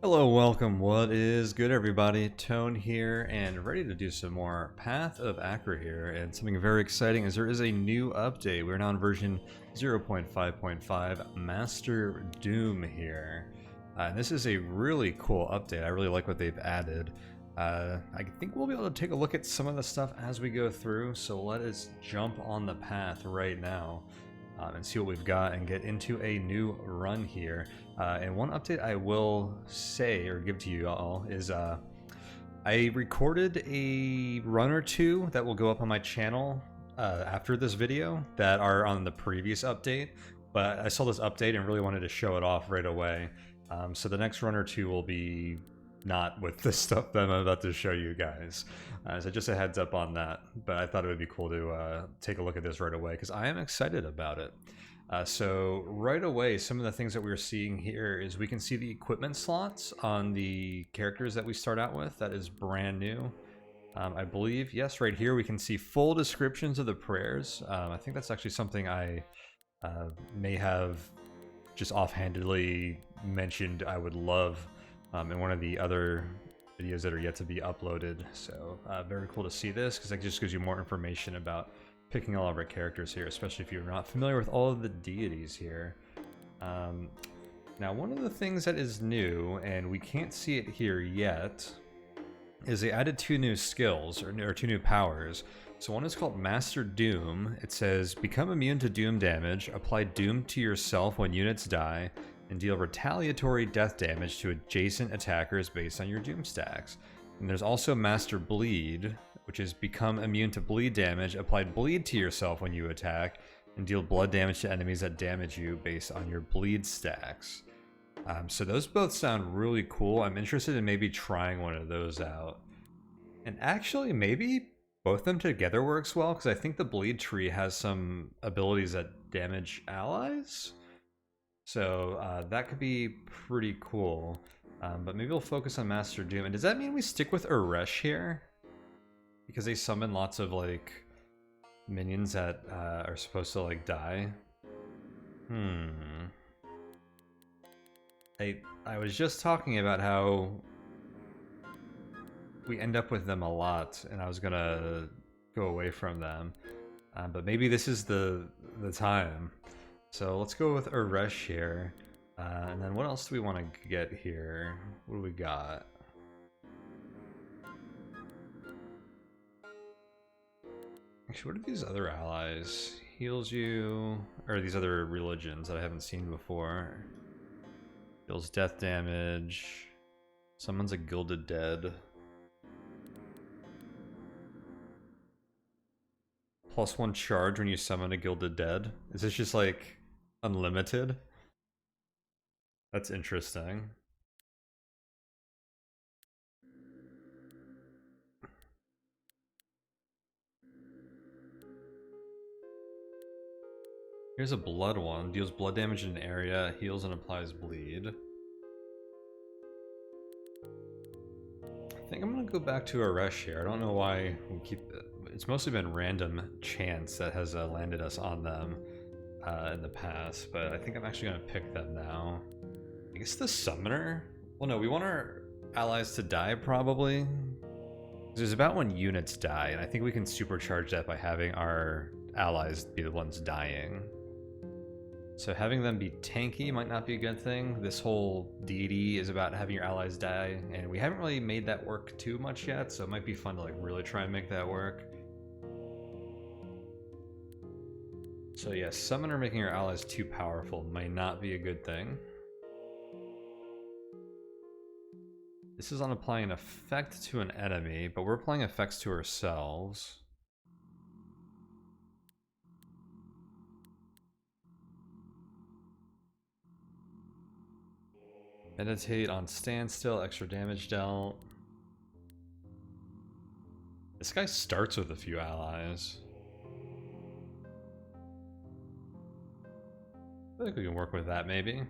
Hello, welcome. What is good, everybody? Tone here, and ready to do some more Path of Achra here. And something very exciting is there is a new update. We're now on version 0.5.5 Master Doom here. And this is a really cool update. I really like what they've added. I think we'll be able to take a look at some of the stuff as we go through. So let us jump on the path right now. And see what we've got and get into a new run here. And one update I will say or give to you all is I recorded a run or two that will go up on my channel after this video that are on the previous update, but I saw this update and really wanted to show it off right away. So the next run or two will be not with the stuff that I'm about to show you guys. So just a heads up on that, but I thought it would be cool to take a look at this right away because I am excited about it. So right away, some of the things that we're seeing here is we can see the equipment slots on the characters that we start out with. That is brand new. I believe, yes, right here we can see full descriptions of the prayers. I think that's actually something I may have just offhandedly mentioned I would love in one of the other videos that are yet to be uploaded. So very cool to see this because that just gives you more information about picking all of our characters here, especially if you're not familiar with all of the deities here. Now, one of the things that is new, and we can't see it here yet, is they added two new skills, or two new powers. So one is called Master Doom. It says, become immune to Doom damage, apply Doom to yourself when units die, and deal retaliatory death damage to adjacent attackers based on your Doom stacks. And there's also Master Bleed, which is become immune to bleed damage, apply bleed to yourself when you attack, and deal blood damage to enemies that damage you based on your bleed stacks. So those both sound really cool. I'm interested in maybe trying one of those out. And actually, maybe both of them together works well, because I think the bleed tree has some abilities that damage allies. So that could be pretty cool. But maybe we'll focus on Master Doom. And does that mean we stick with Uresh here? Because they summon lots of like minions that are supposed to like die. I was just talking about how we end up with them a lot, and I was gonna go away from them. But maybe this is the time. So let's go with Uresh here. And then what else do we want to get here? What do we got? Actually, what are these other allies? Heals you, or these other religions that I haven't seen before. Deals death damage. Summons a Gilded Dead. +1 charge when you summon a Gilded Dead. Is this just like unlimited? That's interesting. Here's a blood one. Deals blood damage in an area, heals and applies bleed. I think I'm gonna go back to Uresh here. I don't know why we keep... It's mostly been random chance that has landed us on them in the past, but I think I'm actually gonna pick them now. I guess the Summoner? Well, no, we want our allies to die, probably. It's about when units die, and I think we can supercharge that by having our allies be the ones dying. So having them be tanky might not be a good thing. This whole deity is about having your allies die, and we haven't really made that work too much yet, so it might be fun to like really try and make that work. So yeah, Summoner making your allies too powerful might not be a good thing. This is on applying an effect to an enemy, but we're applying effects to ourselves. Meditate on standstill, extra damage dealt. This guy starts with a few allies. I think we can work with that, maybe.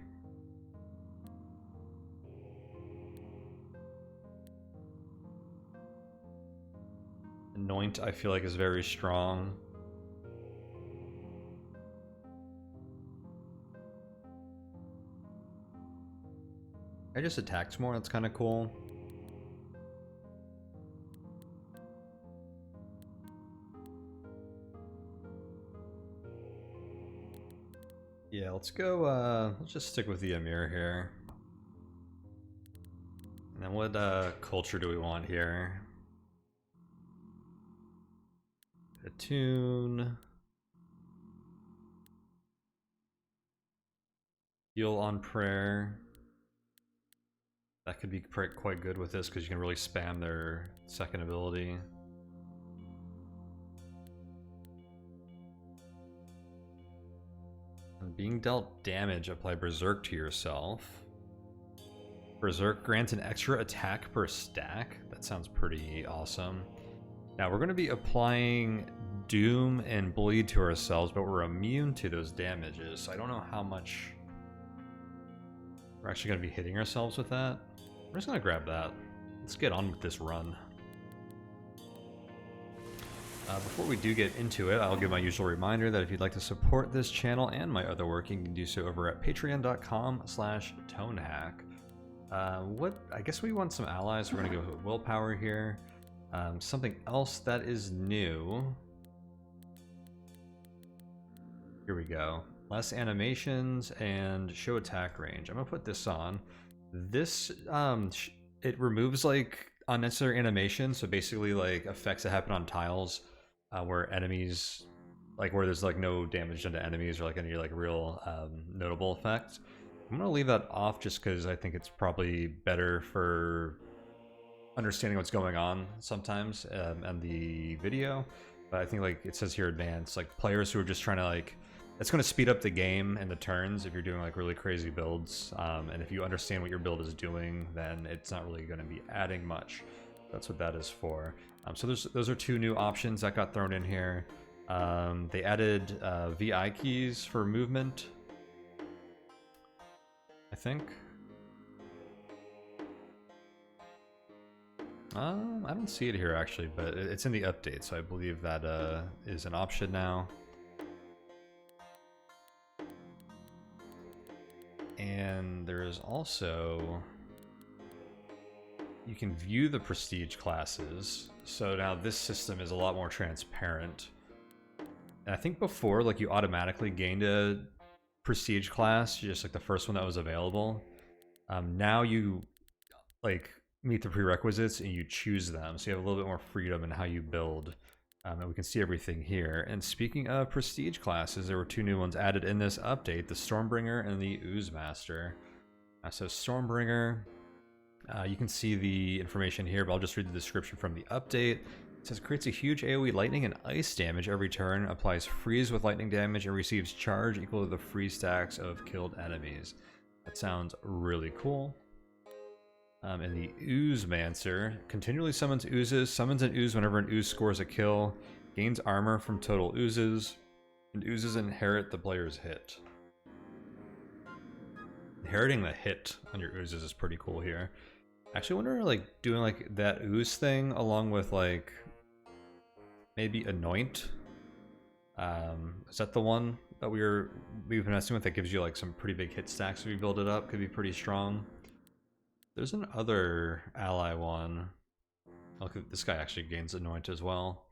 Anoint, I feel like, is very strong. I just attacked more, that's kind of cool. Yeah, let's go, let's just stick with the Amir here. And then what culture do we want here? Attune. Heal on prayer. That could be quite good with this because you can really spam their second ability. And being dealt damage, apply Berserk to yourself. Berserk grants an extra attack per stack. That sounds pretty awesome. Now we're going to be applying Doom and Bleed to ourselves, but we're immune to those damages. So I don't know how much we're actually going to be hitting ourselves with that. We're just going to grab that. Let's get on with this run. Before we do get into it, I'll give my usual reminder that if you'd like to support this channel and my other work, you can do so over at patreon.com/tonehack. I guess we want some allies. We're going to go with willpower here. Something else that is new. Here we go. Less animations and show attack range. I'm going to put this on. This, it removes like unnecessary animation. So basically like effects that happen on tiles where enemies, like where there's like no damage done to enemies or like any like real notable effects. I'm going to leave that off just because I think it's probably better for understanding what's going on sometimes in the video. But I think like it says here advanced, like players who are just trying to like, it's going to speed up the game and the turns if you're doing like really crazy builds. And if you understand what your build is doing, then it's not really going to be adding much. That's what that is for. So those are two new options that got thrown in here. They added VI keys for movement, I think. I don't see it here actually, but it's in the update, so I believe that is an option now. And there is also, you can view the prestige classes. So now this system is a lot more transparent. And I think before, like you automatically gained a prestige class, just like the first one that was available. Now you like meet the prerequisites and you choose them, so you have a little bit more freedom in how you build. And we can see everything here. And speaking of prestige classes, there were two new ones added in this update, the Stormbringer and the Oozemaster. So Stormbringer, you can see the information here, but I'll just read the description from the update. It says, creates a huge AoE lightning and ice damage every turn, applies freeze with lightning damage, and receives charge equal to the freeze stacks of killed enemies. That sounds really cool. And the Oozemancer continually summons oozes, summons an ooze whenever an ooze scores a kill, gains armor from total oozes, and oozes inherit the player's hit. Inheriting the hit on your oozes is pretty cool here. Actually, I wonder like doing like that ooze thing along with like maybe Anoint. Is that the one that we've been messing with that gives you like some pretty big hit stacks if you build it up? Could be pretty strong. There's another ally one. Look, this guy actually gains Anoint as well.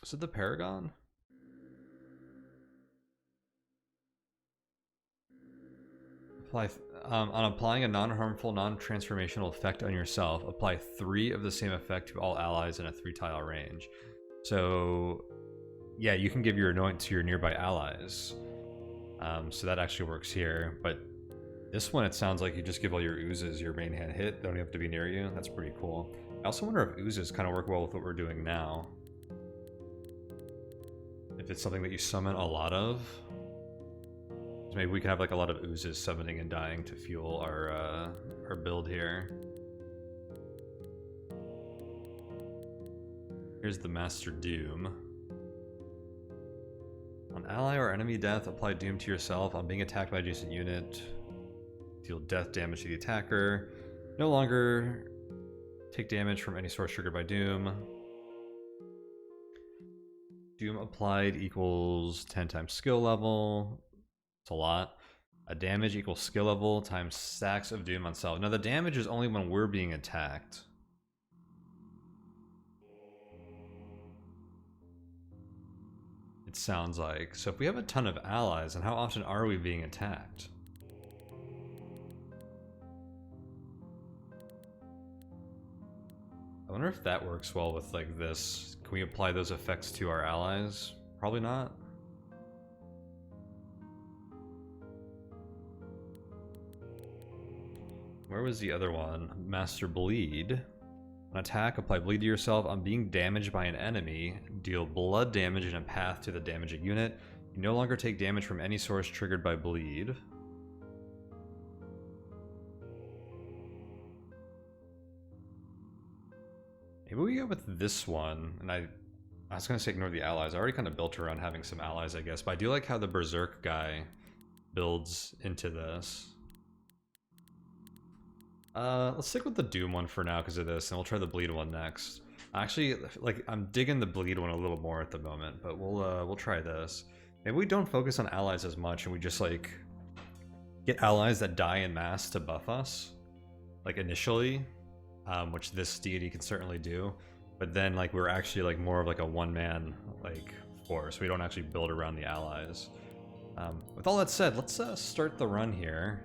Is it the Paragon? On applying a non-harmful, non-transformational effect on yourself, apply 3 of the same effect to all allies in a 3-tile range. So, yeah, you can give your Anoint to your nearby allies. So that actually works here, but this one it sounds like you just give all your oozes your main hand hit. They don't have to be near you. That's pretty cool. I also wonder if oozes kind of work well with what we're doing now. If it's something that you summon a lot of. So maybe we can have like a lot of oozes summoning and dying to fuel our build here. Here's the Master Doom. On ally or enemy death, apply Doom to yourself. On being attacked by adjacent unit, deal death damage to the attacker. No longer take damage from any source triggered by Doom. Doom applied equals 10 times skill level. It's a lot. A damage equals skill level times stacks of doom on self. Now the damage is only when we're being attacked. It sounds like. So if we have a ton of allies, then how often are we being attacked? I wonder if that works well with like this. Can we apply those effects to our allies? Probably not. Where was the other one? Master Bleed. On attack, apply bleed to yourself. On being damaged by an enemy, deal blood damage in a path to the damaging unit. You no longer take damage from any source triggered by bleed. Maybe we go with this one. And I was going to say ignore the allies. I already kind of built around having some allies, I guess. But I do like how the Berserk guy builds into this. Let's stick with the Doom one for now because of this, and we'll try the Bleed one next. Actually, like, I'm digging the Bleed one a little more at the moment, but we'll try this. Maybe we don't focus on allies as much, and we just, like, get allies that die en masse to buff us, like, initially, which this deity can certainly do, but then, like, we're actually, like, more of, like, a one-man, like, force. We don't actually build around the allies. With all that said, let's start the run here.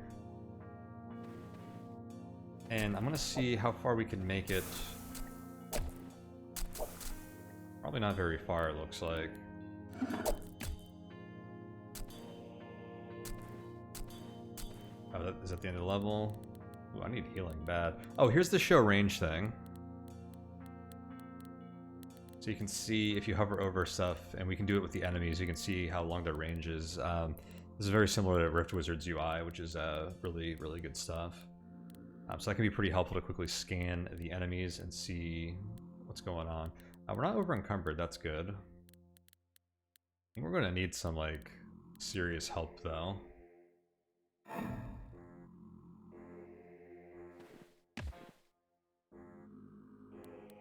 And I'm gonna see how far we can make it. Probably not very far, it looks like. Oh, is that the end of the level? Ooh, I need healing bad. Oh, here's the show range thing. So you can see if you hover over stuff, and we can do it with the enemies, you can see how long their range is. This is very similar to Rift Wizard's UI, which is really, really good stuff. So that can be pretty helpful to quickly scan the enemies and see what's going on. We're not over encumbered, that's good. I think we're going to need some, like, serious help, though.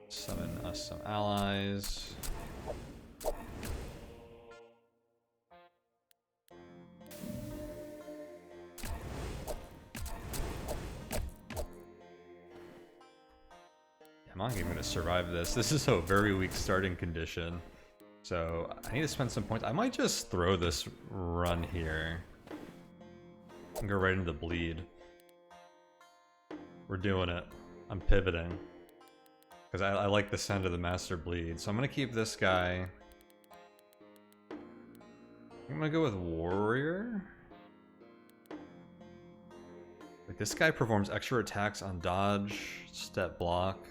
Summon us some allies. I'm not even going to survive this. This is a very weak starting condition. So I need to spend some points. I might just throw this run here and go right into the bleed. We're doing it. I'm pivoting. Because I like the sound of the Master Bleed. So I'm going to keep this guy. I'm going to go with Warrior. Like, this guy performs extra attacks on dodge, step block.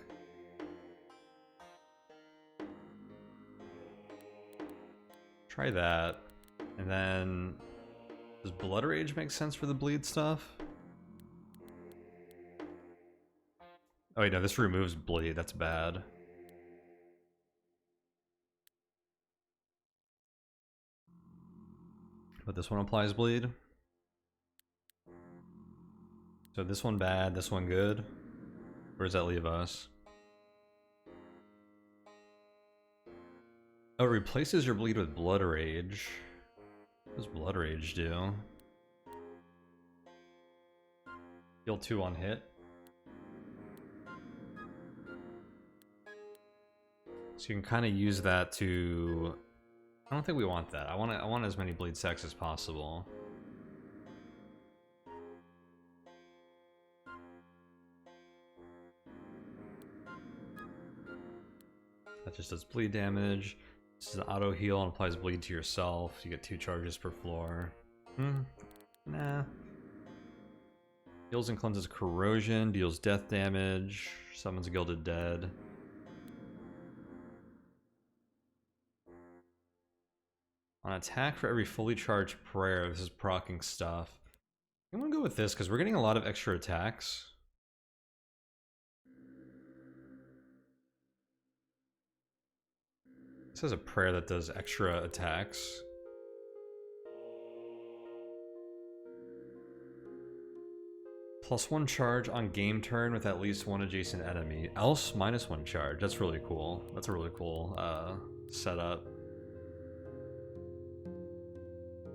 Try that. And then, does Blood Rage make sense for the bleed stuff? Oh wait, no, this removes bleed. That's bad. But this one applies bleed. So this one bad, this one good? Where does that leave us? Oh, it replaces your bleed with Blood Rage. What does Blood Rage do? Heal 2 on hit. So you can kind of use that to... I don't think we want that. I want as many bleed stacks as possible. That just does bleed damage. This is an auto heal and applies bleed to yourself. You get 2 charges per floor. Nah. Heals and cleanses corrosion, deals death damage, summons Gilded Dead. On attack for every fully charged prayer, this is proccing stuff. I'm gonna go with this because we're getting a lot of extra attacks. This has a prayer that does extra attacks. +1 charge on game turn with at least 1 adjacent enemy. Else -1 charge. That's really cool. That's a really cool setup.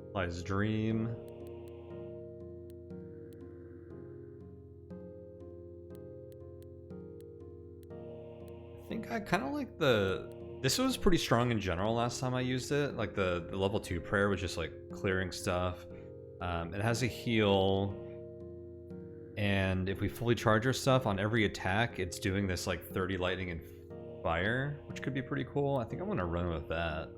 Applies Dream. think I kind of like the... This was pretty strong in general last time I used it. Like the level 2 prayer was just like clearing stuff. It has a heal. And if we fully charge our stuff on every attack, it's doing this like 30 lightning and fire, which could be pretty cool. I think I'm going to run with that.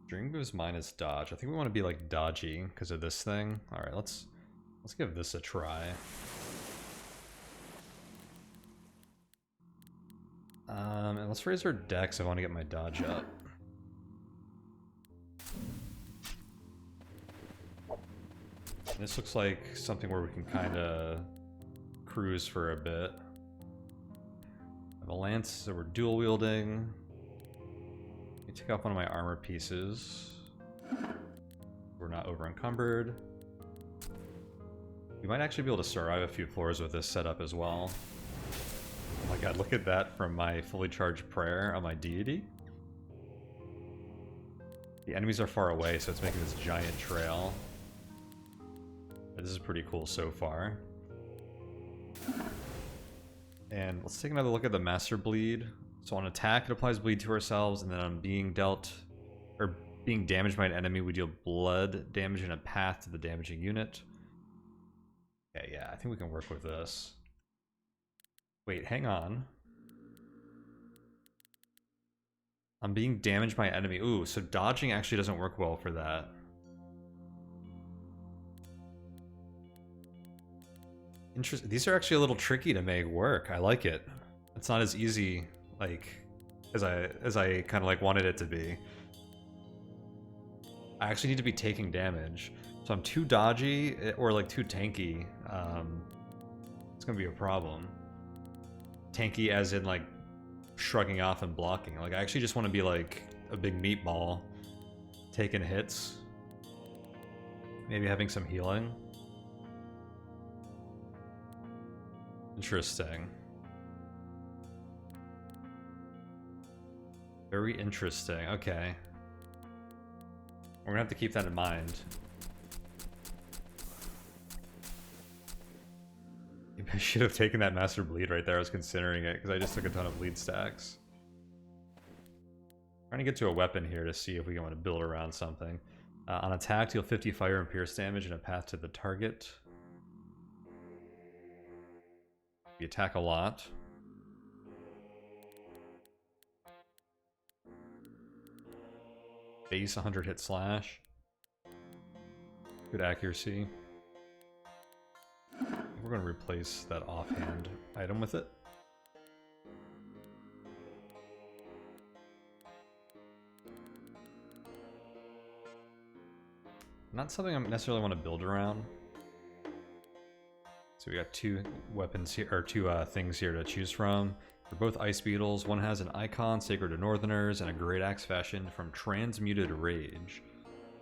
String moves minus dodge. I think we want to be like dodgy because of this thing. All right, let's give this a try. And let's raise our dex. I want to get my dodge up. And this looks like something where we can kind of cruise for a bit. I have a lance, so we're dual wielding. Let me take off one of my armor pieces. We're not over encumbered. We might actually be able to survive a few floors with this setup as well. Oh my god, look at that from my fully charged prayer on my deity. The enemies are far away, so it's making this giant trail. This is pretty cool so far. And let's take another look at the Master Bleed. So on attack, it applies bleed to ourselves, and then on being dealt, or being damaged by an enemy, we deal blood damage in a path to the damaging unit. Okay, yeah, I think we can work with this. Wait, hang on. I'm being damaged by an enemy. Ooh, so dodging actually doesn't work well for that. Interesting. These are actually a little tricky to make work. I like it. It's not as easy, like, as I kind of like wanted it to be. I actually need to be taking damage. So I'm too dodgy or like too tanky. It's gonna be a problem. Tanky as in like shrugging off and blocking. Like I actually just want to be like a big meatball, taking hits. Maybe having some healing. Interesting. Very interesting. Okay. We're gonna have to keep that in mind. Maybe I should have taken that Master Bleed right there. I was considering it because I just took a ton of bleed stacks. Trying to get to a weapon here to see if we want to build around something. On attack, deal 50 fire and pierce damage in a path to the target. We attack a lot. Base 100 hit slash. Good accuracy. We're going to replace that offhand item with it. Not something I necessarily want to build around. So we got two weapons here, or two things here to choose from. They're both ice beetles. One has an icon sacred to northerners and a great axe fashioned from transmuted rage.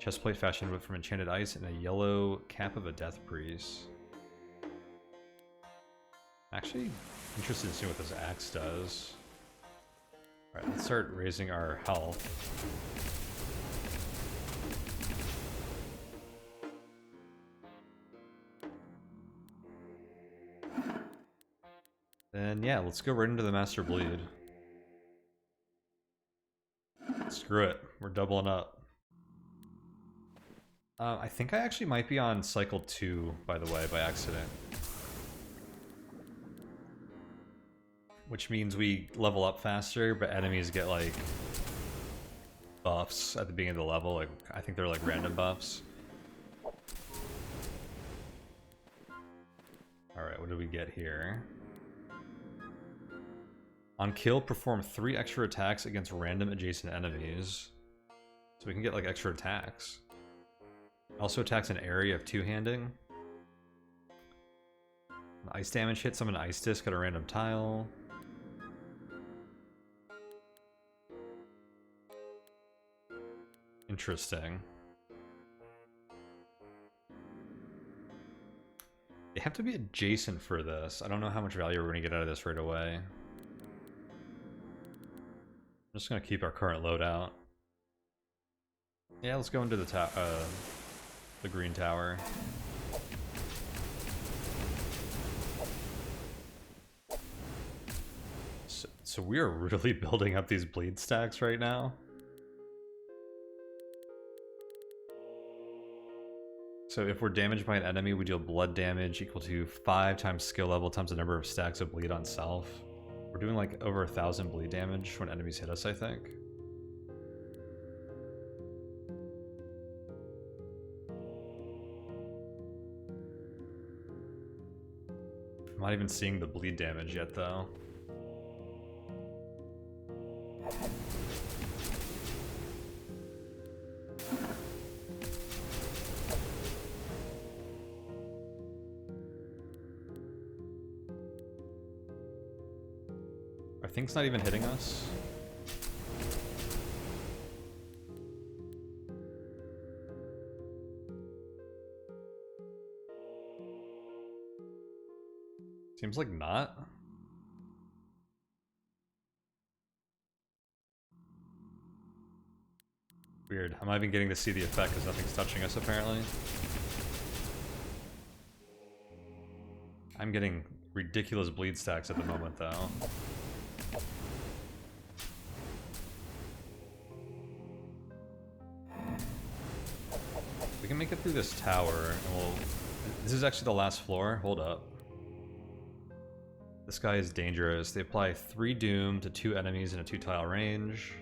Chestplate fashioned from enchanted ice and a yellow cap of a death priest. Actually, interested to see what this axe does. Alright, let's start raising our health. Then yeah, let's go right into the Master Bleed. Screw it, we're doubling up. I think I actually might be on cycle 2, by the way, by accident. Which means we level up faster, but enemies get like buffs at the beginning of the level. Like I think they're like random buffs. Alright, what do we get here? On kill, perform 3 extra attacks against random adjacent enemies. So we can get like extra attacks. Also attacks an area of two-handing. An ice damage hit summon an ice disc at a random tile. Interesting. They have to be adjacent for this. I don't know how much value we're going to get out of this right away. I'm just going to keep our current loadout. Yeah, let's go into the green tower. So we are really building up these bleed stacks right now. So if we're damaged by an enemy, we deal blood damage equal to 5 times skill level times the number of stacks of bleed on self. We're doing like over 1,000 bleed damage when enemies hit us, I think. I'm not even seeing the bleed damage yet, though. Our thing's not even hitting us. Seems like not. Weird. I'm not even getting to see the effect because nothing's touching us, apparently. I'm getting ridiculous bleed stacks at the moment, though. We can make it through this tower, and we'll... This is actually the last floor. Hold up. This guy is dangerous. They apply 3 doom to 2 enemies in a 2-tile range.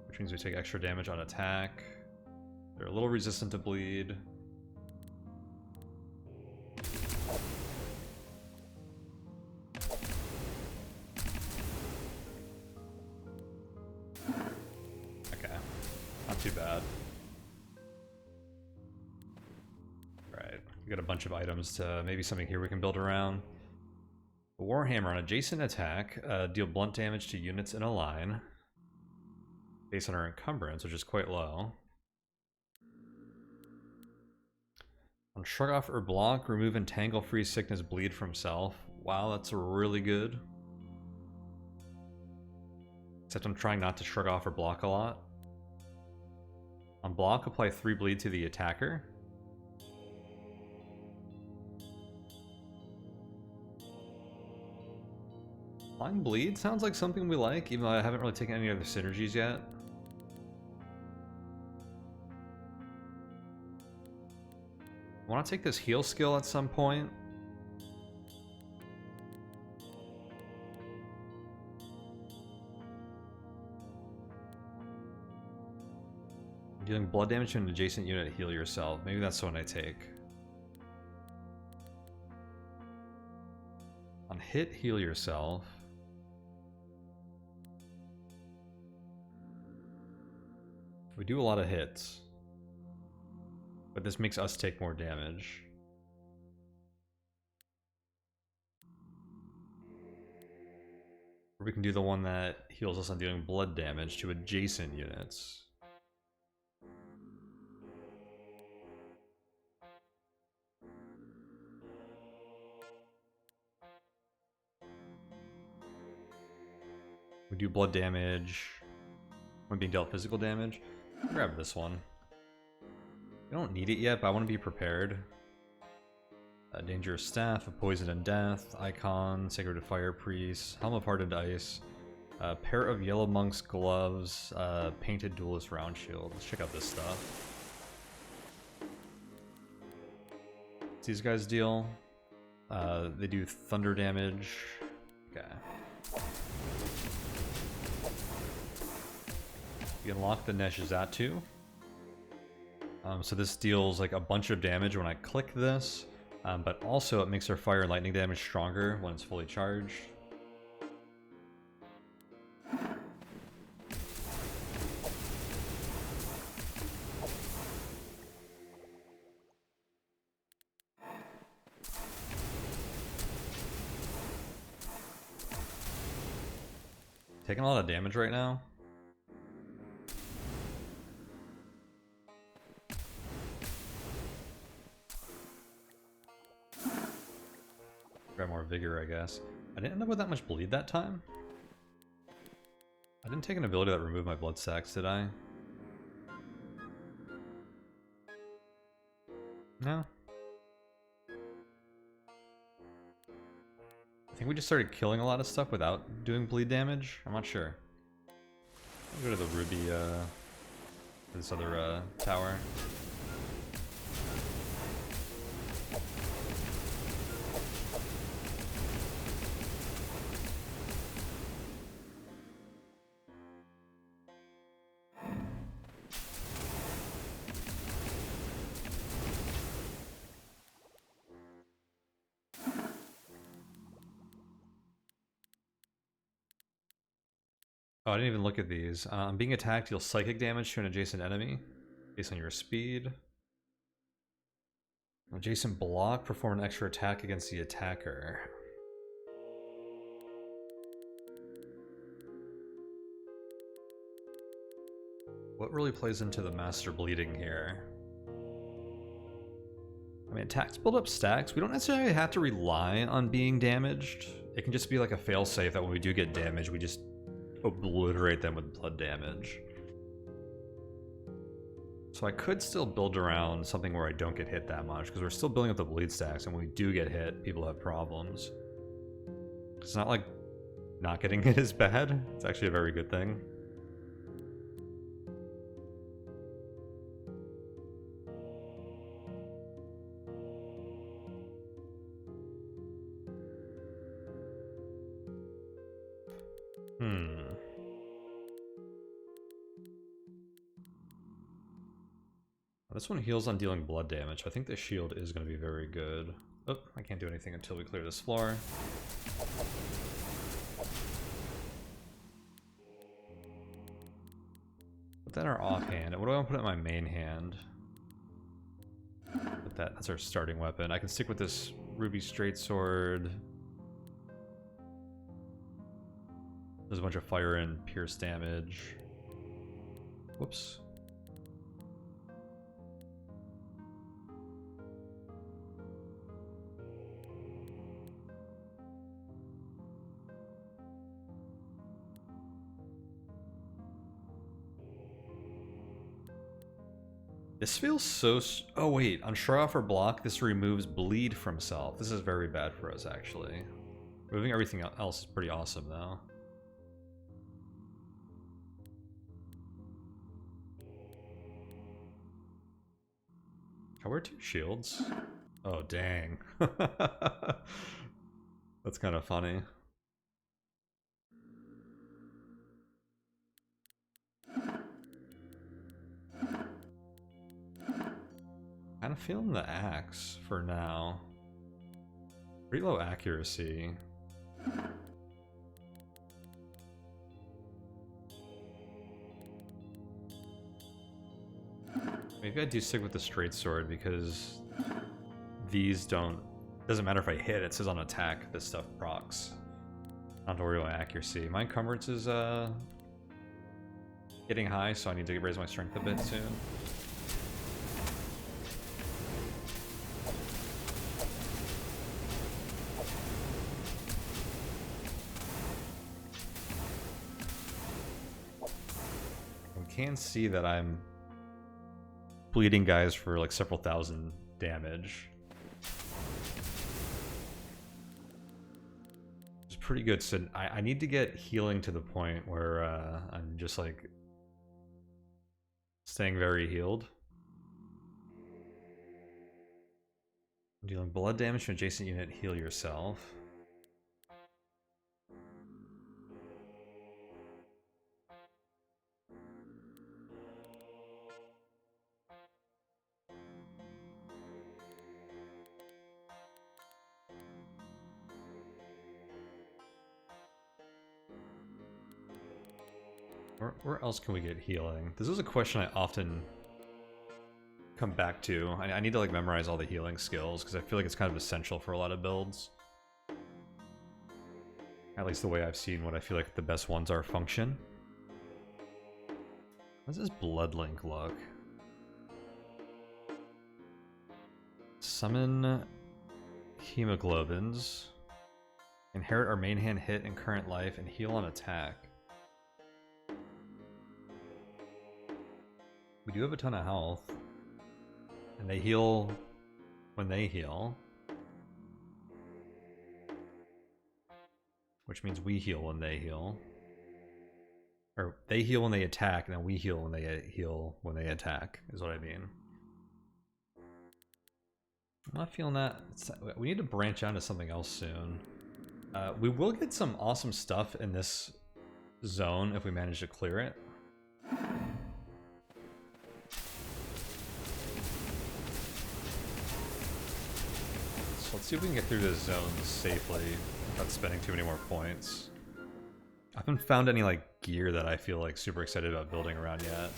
Which means we take extra damage on attack. They're a little resistant to bleed. Okay. Not too bad. Right. We got a bunch of items to maybe something here we can build around. The Warhammer on adjacent attack, deal blunt damage to units in a line based on our encumbrance, which is quite low. On shrug off or block, remove entangle, freeze, sickness, bleed from self. Wow, that's really good. Except I'm trying not to shrug off or block a lot. On block, apply 3 bleed to the attacker. Applying bleed sounds like something we like, even though I haven't really taken any other synergies yet. I want to take this heal skill at some point. Dealing blood damage to an adjacent unit, heal yourself. Maybe that's the one I take. On hit, heal yourself. We do a lot of hits. But this makes us take more damage. Or we can do the one that heals us on dealing blood damage to adjacent units. We do blood damage when being dealt physical damage. Grab this one. We don't need it yet, but I want to be prepared. Dangerous Staff of Poison and Death, Icon, Sacred Fire Priest, Helm of Hardened Ice, pair of Yellow Monk's Gloves, Painted Duelist Round Shield. Let's check out this stuff. What's these guys deal? They do thunder damage. Okay. You unlock the Neshizatu. So this deals like a bunch of damage when I click this, but also it makes our fire and lightning damage stronger when it's fully charged. Taking a lot of damage right now. Grab more vigor, I guess. I didn't end up with that much bleed that time. I didn't take an ability that removed my blood stacks, did I? No. I think we just started killing a lot of stuff without doing bleed damage. I'm not sure. I'll go to the ruby, this other, tower. Oh, I didn't even look at these. Being attacked deals psychic damage to an adjacent enemy based on your speed. Adjacent block, perform an extra attack against the attacker. What really plays into the master bleeding here? I mean, attacks build up stacks. We don't necessarily have to rely on being damaged. It can just be like a failsafe that when we do get damaged, we just obliterate them with blood damage. So I could still build around something where I don't get hit that much, because we're still building up the bleed stacks, and when we do get hit, people have problems. It's not like not getting hit is bad. It's actually a very good thing. This one heals on dealing blood damage. I think the shield is going to be very good. Oh, I can't do anything until we clear this floor. Put that in our offhand. And what do I want to put in my main hand? Put that. That's our starting weapon. I can stick with this ruby straight sword. There's a bunch of fire and pierce damage. Whoops. This feels so... Oh wait, on Shrug Off or Block, this removes bleed from self. This is very bad for us, actually. Removing everything else is pretty awesome, though. I wear 2 shields. Oh, dang. That's kind of funny. Kind of feeling the axe for now. Pretty low accuracy. Maybe I do stick with the straight sword because these don't... Doesn't matter if I hit, it says on attack this stuff procs. Not to worry about accuracy. My encumbrance is getting high, so I need to raise my strength a bit soon. Can see that I'm bleeding guys for like several thousand damage. It's pretty good. So I need to get healing to the point where I'm just like staying very healed. Dealing blood damage to adjacent unit, heal yourself. Where else can we get healing? This is a question I often come back to. I need to like memorize all the healing skills because I feel like it's kind of essential for a lot of builds. At least the way I've seen what I feel like the best ones are function. How does this blood link look? Summon hemoglobins. Inherit our main hand hit and current life and heal on attack. We do have a ton of health. And they heal when they heal. Which means we heal when they heal. Or they heal when they attack, and then we heal when they heal when they attack, is what I mean. I'm not feeling that. We need to branch out to something else soon. We will get some awesome stuff in this zone if we manage to clear it. So let's see if we can get through this zone safely without spending too many more points. I haven't found any like gear that I feel like super excited about building around yet.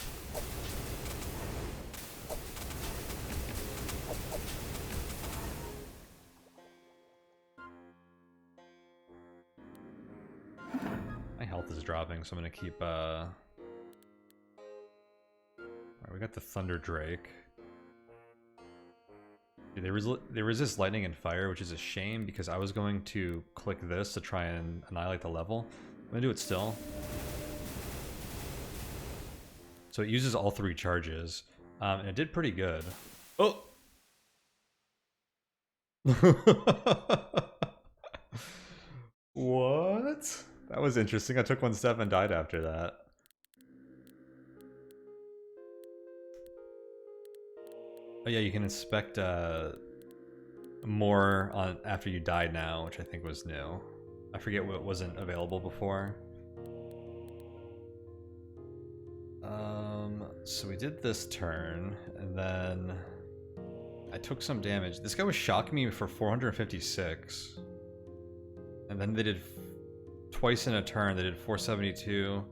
My health is dropping, so I'm gonna keep Alright, we got the Thunder Drake. They resist lightning and fire, which is a shame because I was going to click this to try and annihilate the level. I'm gonna do it still. So it uses all 3 charges, and it did pretty good. Oh! What? That was interesting. I took 1 step and died after that. Oh yeah, you can inspect more on after you die now, which I think was new. I forget what wasn't available before. So we did this turn, and then I took some damage. This guy was shocking me for 456. And then they did twice in a turn, they did 472.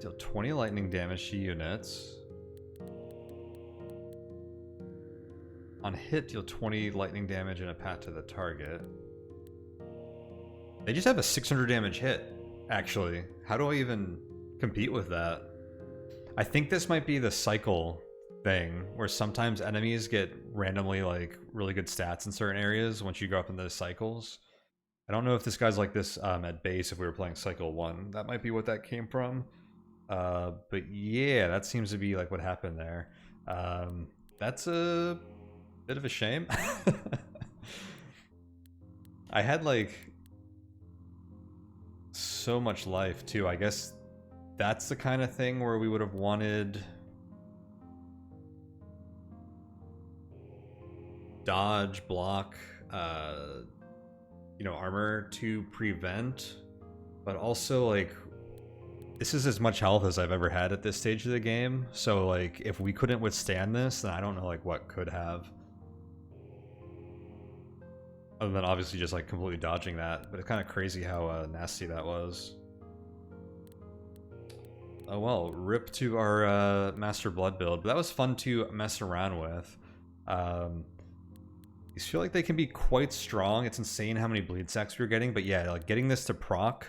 Deal 20 lightning damage to units. On hit, deal 20 lightning damage and a pat to the target. They just have a 600 damage hit, actually. How do I even compete with that? I think this might be the cycle thing, where sometimes enemies get randomly like really good stats in certain areas once you go up in those cycles. I don't know if this guy's like this at base if we were playing cycle 1. That might be what that came from. But yeah, that seems to be like what happened there. That's a bit of a shame. I had like so much life too. I guess that's the kind of thing where we would have wanted dodge, block, you know, armor to prevent, but also like this is as much health as I've ever had at this stage of the game. So like if we couldn't withstand this, then I don't know like what could have. Other than obviously just like completely dodging that, but it's kind of crazy how nasty that was. Oh well, rip to our Master Blood build, but that was fun to mess around with. These feel like they can be quite strong. It's insane how many bleed sacks we're getting, but yeah, like getting this to proc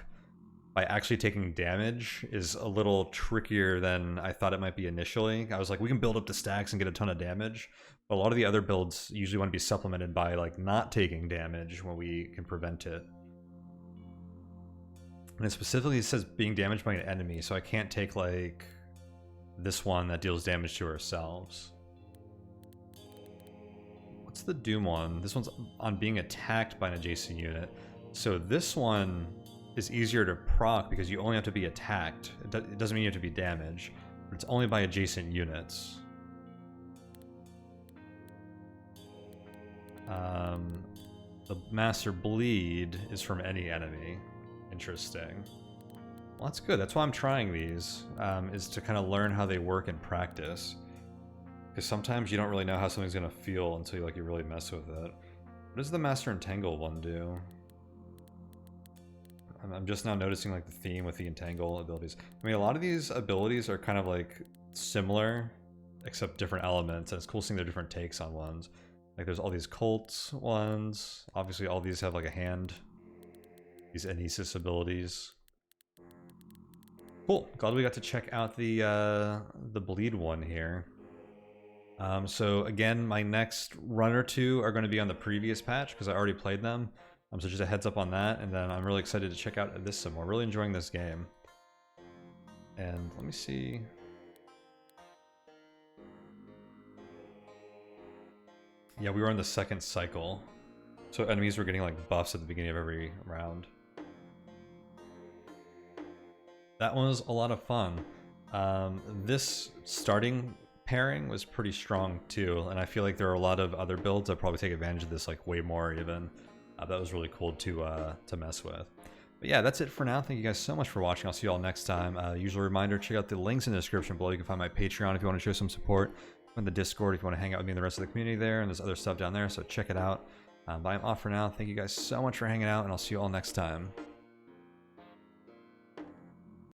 by actually taking damage is a little trickier than I thought it might be initially. I was like, we can build up the stacks and get a ton of damage. But a lot of the other builds usually want to be supplemented by like not taking damage when we can prevent it. And it specifically says being damaged by an enemy, so I can't take like this one that deals damage to ourselves. What's the Doom one? This one's on being attacked by an adjacent unit. So this one is easier to proc because you only have to be attacked. It doesn't mean you have to be damaged, but it's only by adjacent units. The Master Bleed is from any enemy. Interesting. Well, that's good. That's why I'm trying these, is to kind of learn how they work in practice. Because sometimes you don't really know how something's going to feel until you really mess with it. What does the Master Entangle one do? I'm just now noticing like the theme with the Entangle abilities. I mean, a lot of these abilities are kind of like similar, except different elements, and it's cool seeing their different takes on ones. Like there's all these cult ones. Obviously all these have like a hand. These Anesis abilities. Cool. Glad we got to check out the bleed one here. So again, my next run or two are going to be on the previous patch because I already played them. So just a heads up on that, and then I'm really excited to check out this some more. Really enjoying this game. And let me see. Yeah, we were on the second cycle. So enemies were getting like buffs at the beginning of every round. That was a lot of fun. This starting pairing was pretty strong too, and I feel like there are a lot of other builds that probably take advantage of this like way more even. That was really cool to mess with. But yeah, that's it for now. Thank you guys so much for watching. I'll see you all next time. Usual reminder, check out the links in the description below. You can find my Patreon if you want to show some support, and the Discord if you want to hang out with me and the rest of the community there, and there's other stuff down there, so check it out. But I'm off for now. Thank you guys so much for hanging out, and I'll see you all next time.